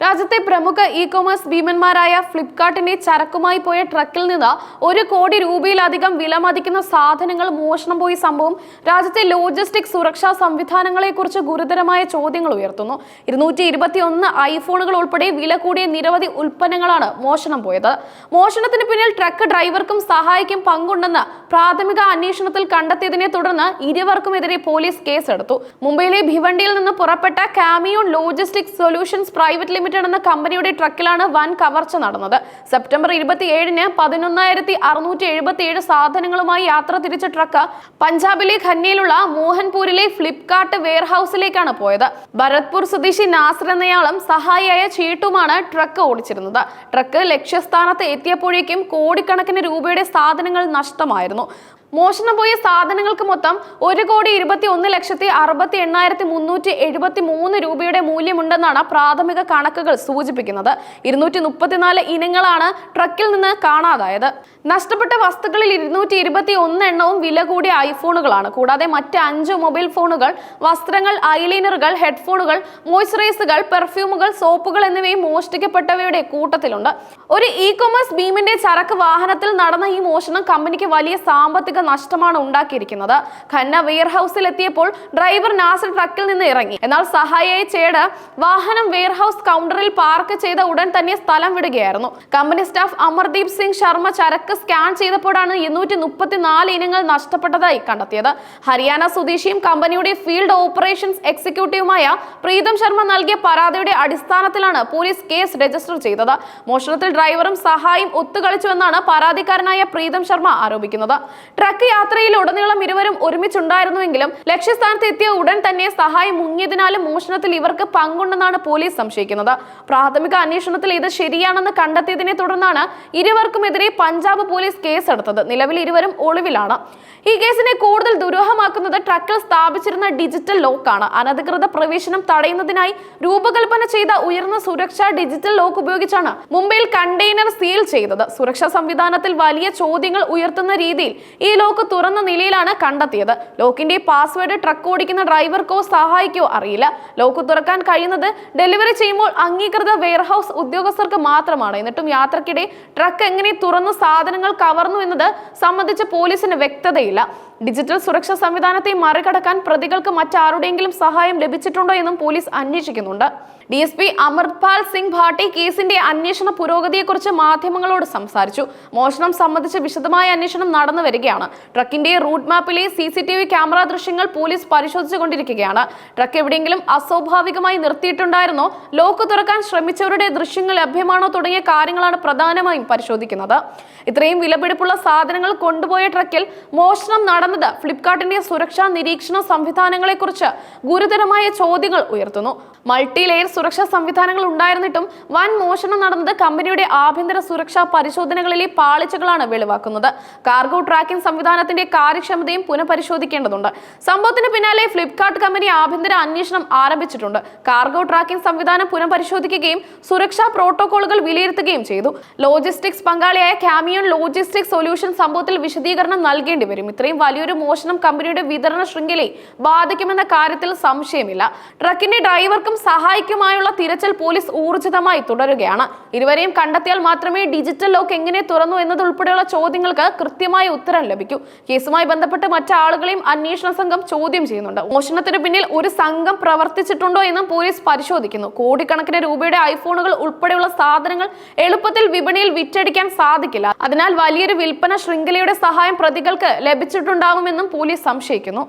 രാജ്യത്തെ പ്രമുഖ ഇ-കൊമേഴ്സ് ഭീമന്മാരായ ഫ്ലിപ്കാർട്ടിന്റെ ചരക്കുമായി പോയ ട്രക്കിൽ നിന്ന് 1 കോടി രൂപയിലധികം വിലമതിക്കുന്ന സാധനങ്ങൾ മോഷണം പോയ സംഭവം രാജ്യത്തെ ലോജിസ്റ്റിക് സുരക്ഷാ സംവിധാനങ്ങളെക്കുറിച്ച് ഗുരുതരമായ ചോദ്യങ്ങൾ ഉയർത്തുന്നു. 221 ഐഫോണുകൾ ഉൾപ്പെടെ വില കൂടിയ നിരവധി ഉൽപ്പന്നങ്ങളാണ് മോഷണം പോയത്. മോഷണത്തിന് പിന്നിൽ ട്രക്ക് ഡ്രൈവർക്കും സഹായിക്കും പങ്കുണ്ടെന്ന് പ്രാഥമിക അന്വേഷണത്തിൽ കണ്ടെത്തിയതിനെ തുടർന്ന് ഇരുവർക്കുമെതിരെ പോലീസ് കേസെടുത്തു. മുംബൈയിലെ ഭിവണ്ടിയിൽ നിന്ന് പുറപ്പെട്ട കാമിയോൺ ലോജിസ്റ്റിക് സൊല്യൂഷൻസ് പ്രൈവറ്റ് ലിമിറ്റഡ് എന്ന കമ്പനിയുടെ ട്രക്കിലാണ് വൻ കവർച്ച നടന്നത്. സെപ്റ്റംബർ 27-ന് 11,677 സാധനങ്ങളുമായി യാത്ര തിരിച്ച ട്രക്ക് പഞ്ചാബിലെ ഖന്നയിലുള്ള മോഹൻപൂരിലെ ഫ്ലിപ്കാർട്ട് വെയർഹൌസിലേക്കാണ് പോയത്. ഭരത്പൂർ സ്വദേശി നാസർ എന്നയാളും സഹായിയായ ചീട്ടുമാണ് ട്രക്ക് ഓടിച്ചിരുന്നത്. ട്രക്ക് ലക്ഷ്യസ്ഥാനത്ത് എത്തിയപ്പോഴേക്കും കോടിക്കണക്കിന് രൂപയുടെ സാധനങ്ങൾ നഷ്ടമായിരുന്നു. മോഷണം പോയ സാധനങ്ങൾക്ക് മൊത്തം 1,21,68,373 രൂപയുടെ മൂല്യമുണ്ടെന്നാണ് പ്രാഥമിക കണക്കുകൾ സൂചിപ്പിക്കുന്നത്. 234 ഇനങ്ങളാണ് ട്രക്കിൽ നിന്ന് കാണാതായത്. നഷ്ടപ്പെട്ട വസ്തുക്കളിൽ 221 എണ്ണവും വില കൂടിയ ഐഫോണുകളാണ്. കൂടാതെ മറ്റ് 5 മൊബൈൽ ഫോണുകൾ, വസ്ത്രങ്ങൾ, ഐലൈനറുകൾ, ഹെഡ്ഫോണുകൾ, മോയ്സ്ചറൈസറുകൾ, പെർഫ്യൂമുകൾ, സോപ്പുകൾ എന്നിവയും മോഷ്ടിക്കപ്പെട്ടവയുടെ കൂട്ടത്തിലുണ്ട്. ഒരു ഇ-കൊമേഴ്സ് ഭീമിന്റെ ചരക്ക് വാഹനത്തിൽ നടന്ന ഈ മോഷണം കമ്പനിക്ക് വലിയ സാമ്പത്തിക നഷ്ടമാണ് ഉണ്ടാക്കിയിരിക്കുന്നത്. ഖന്ന വെയർഹൌസിൽ എത്തിയപ്പോൾ ഡ്രൈവർ നാസർ ട്രക്കിൽ നിന്ന് ഇറങ്ങി. എന്നാൽ സഹായിയായ ചേട് വാഹനം വെയർഹൌസ് കൗണ്ടറിൽ പാർക്ക് ചെയ്ത ഉടൻ തന്നെ സ്ഥലം വിടുകയായിരുന്നു. കമ്പനി സ്റ്റാഫ് അമർദീപ് സിംഗ് ശർമ്മ ചരക്ക് സ്കാൻ ചെയ്തപ്പോഴാണ് 234 ഇനങ്ങൾ നഷ്ടപ്പെട്ടതായി കണ്ടെത്തിയത്. ഹരിയാന സ്വദേശിയും കമ്പനിയുടെ ഫീൽഡ് ഓപ്പറേഷൻസ് എക്സിക്യൂട്ടീവുമായ പ്രീതം ശർമ്മ നൽകിയ പരാതിയുടെ അടിസ്ഥാനത്തിലാണ് പോലീസ് കേസ് രജിസ്റ്റർ ചെയ്തത്. മോഷണത്തിൽ ഡ്രൈവറും സഹായിയും ഒത്തുകളിച്ചുവെന്നാണ് പരാതിക്കാരനായ പ്രീതം ശർമ്മ ആരോപിക്കുന്നത്. ട്രക്ക് യാത്രയിൽ ഉടനീളം ഇരുവരും ഒരുമിച്ചുണ്ടായിരുന്നുവെങ്കിലും ലക്ഷ്യസ്ഥാനത്ത് എത്തിയ ഉടൻ തന്നെ സഹായം മുങ്ങിയതിനാലും മോഷണത്തിൽ ഇവർക്ക് പങ്കുണ്ടെന്നാണ് പോലീസ് സംശയിക്കുന്നത്. പ്രാഥമിക അന്വേഷണത്തിൽ ഇത് ശരിയാണെന്ന് കണ്ടെത്തിയതിനെ തുടർന്നാണ് ഇരുവർക്കുമെതിരെ പഞ്ചാബ് പോലീസ് കേസെടുത്തത്. നിലവിൽ ഇരുവരും ഒളിവിലാണ്. ഈ കേസിനെ കൂടുതൽ ദുരൂഹമാക്കുന്നത് ട്രക്കിൽ സ്ഥാപിച്ചിരുന്ന ഡിജിറ്റൽ ലോക്കാണ്. അനധികൃത പ്രവേശനം തടയുന്നതിനായി രൂപകൽപ്പന ചെയ്ത ഉയർന്ന സുരക്ഷാ ഡിജിറ്റൽ ലോക്ക് ഉപയോഗിച്ചാണ് മുംബൈയിൽ കണ്ടെയ്നർ സീൽ ചെയ്തത്. സുരക്ഷാ സംവിധാനത്തിൽ വലിയ ചോദ്യങ്ങൾ ഉയർത്തുന്ന രീതിയിൽ ഈ ലോക്ക് തുറന്ന നിലയിലാണ് കണ്ടെത്തിയത്. ലോക്കിന്റെ പാസ്വേഡ് ട്രക്ക് ഓടിക്കുന്ന ഡ്രൈവർക്കോ സഹായിക്കോ അറിയില്ല. ലോക്ക് തുറക്കാൻ കഴിയുന്നത് ഡെലിവറി ചെയ്യുമ്പോൾ അംഗീകൃത വെയർഹൌസ് ഉദ്യോഗസ്ഥർക്ക് മാത്രമാണ്. എന്നിട്ടും യാത്രക്കിടെ ട്രക്ക് എങ്ങനെ തുറന്ന് സാധനങ്ങൾ കവർന്നു എന്നത് സംബന്ധിച്ച് പോലീസിന് വ്യക്തതയില്ല. ഡിജിറ്റൽ സുരക്ഷാ സംവിധാനത്തെ മറികടക്കാൻ പ്രതികൾക്ക് മറ്റാരുടെയെങ്കിലും സഹായം ലഭിച്ചിട്ടുണ്ടോ എന്നും പോലീസ് അന്വേഷിക്കുന്നുണ്ട്. DSP അമർപാൽ സിംഗ് ഭാട്ടി കേസിന്റെ അന്വേഷണ പുരോഗതിയെക്കുറിച്ച് മാധ്യമങ്ങളോട് സംസാരിച്ചു. മോഷണം സംബന്ധിച്ച് വിശദമായ അന്വേഷണം നടന്നു വരികയാണ്. ട്രക്കിന്റെ റൂട്ട് മാപ്പിലെ CCTV ക്യാമറ ദൃശ്യങ്ങൾ പോലീസ് പരിശോധിച്ചുകൊണ്ടിരിക്കുകയാണ്. ട്രക്ക് എവിടെയെങ്കിലും അസ്വാഭാവികമായി നിർത്തിയിട്ടുണ്ടായിരുന്നോ, ലോക്ക് തുറക്കാൻ ശ്രമിച്ചവരുടെ ദൃശ്യങ്ങൾ ലഭ്യമാണോ തുടങ്ങിയ കാര്യങ്ങളാണ് പ്രധാനമായും പരിശോധിക്കുന്നത്. ഇത്രയും വിലപിടിപ്പുള്ള സാധനങ്ങൾ കൊണ്ടുപോയ ട്രക്കിൽ മോഷണം നടന്നത് ഫ്ലിപ്കാർട്ടിന്റെ സുരക്ഷാ നിരീക്ഷണ സംവിധാനങ്ങളെക്കുറിച്ച് ഗുരുതരമായ ചോദ്യങ്ങൾ ഉയർത്തുന്നു. മൾട്ടി ലെയർ സുരക്ഷാ സംവിധാനങ്ങൾ ഉണ്ടായിരുന്നിട്ടും വൻ മോഷണം നടന്നത് കമ്പനിയുടെ ആഭ്യന്തര സുരക്ഷാ പരിശോധനകളിലെ പാളിച്ചകളാണ് വെളിവാക്കുന്നത്. കാർഗോ ട്രാക്കിംഗ് സംവിധാനത്തിന്റെ കാര്യക്ഷമതയും പുനഃപരിശോധിക്കേണ്ടതുണ്ട്. സംഭവത്തിന് പിന്നാലെ ഫ്ലിപ്കാർട്ട് കമ്പനി ആഭ്യന്തര അന്വേഷണം ആരംഭിച്ചിട്ടുണ്ട്. കാർഗോ ട്രാക്കിംഗ് സംവിധാനം പുനഃപരിശോധിക്കുകയും സുരക്ഷാ പ്രോട്ടോകോളുകൾ വിലയിരുത്തുകയും ചെയ്തു. ലോജിസ്റ്റിക്സ് പങ്കാളിയായ കാമിയോൺ ലോജിസ്റ്റിക് സൊല്യൂഷൻ സംഭവത്തിൽ വിശദീകരണം നൽകേണ്ടി വരും. ഇത്രയും വലിയൊരു മോഷണം കമ്പനിയുടെ വിതരണ ശൃംഖലയെ ബാധിക്കുമെന്ന കാര്യത്തിൽ സംശയമില്ല. ട്രക്കിന്റെ ഡ്രൈവർക്കും സഹായിക്കുമായുള്ള തിരച്ചിൽ പോലീസ് ഊർജിതമായി തുടരുകയാണ്. ഇരുവരെയും കണ്ടെത്തിയാൽ മാത്രമേ ഡിജിറ്റൽ ലോക്ക് എങ്ങനെ തുറന്നു എന്നതുൾപ്പെടെയുള്ള ചോദ്യങ്ങൾക്ക് കൃത്യമായ ഉത്തരം ലഭിക്കൂ. കേസുമായി ബന്ധപ്പെട്ട് മറ്റാളുകളെയും അന്വേഷണ സംഘം ചോദ്യം ചെയ്യുന്നുണ്ട്. മോഷണത്തിന് പിന്നിൽ ഒരു സംഘം പ്രവർത്തിച്ചിട്ടുണ്ടോ എന്നും പോലീസ് പരിശോധിക്കുന്നു. കോടിക്കണക്കിന് രൂപയുടെ ഐഫോണുകൾ ഉൾപ്പെടെയുള്ള സാധനങ്ങൾ എളുപ്പത്തിൽ വിപണിയിൽ വിറ്റഴിക്കാൻ സാധിക്കില്ല. അതിനാൽ വലിയൊരു വിൽപ്പന ശൃംഖലയുടെ സഹായം പ്രതികൾക്ക് ലഭിച്ചിട്ടുണ്ടാകുമെന്നും പോലീസ് സംശയിക്കുന്നു.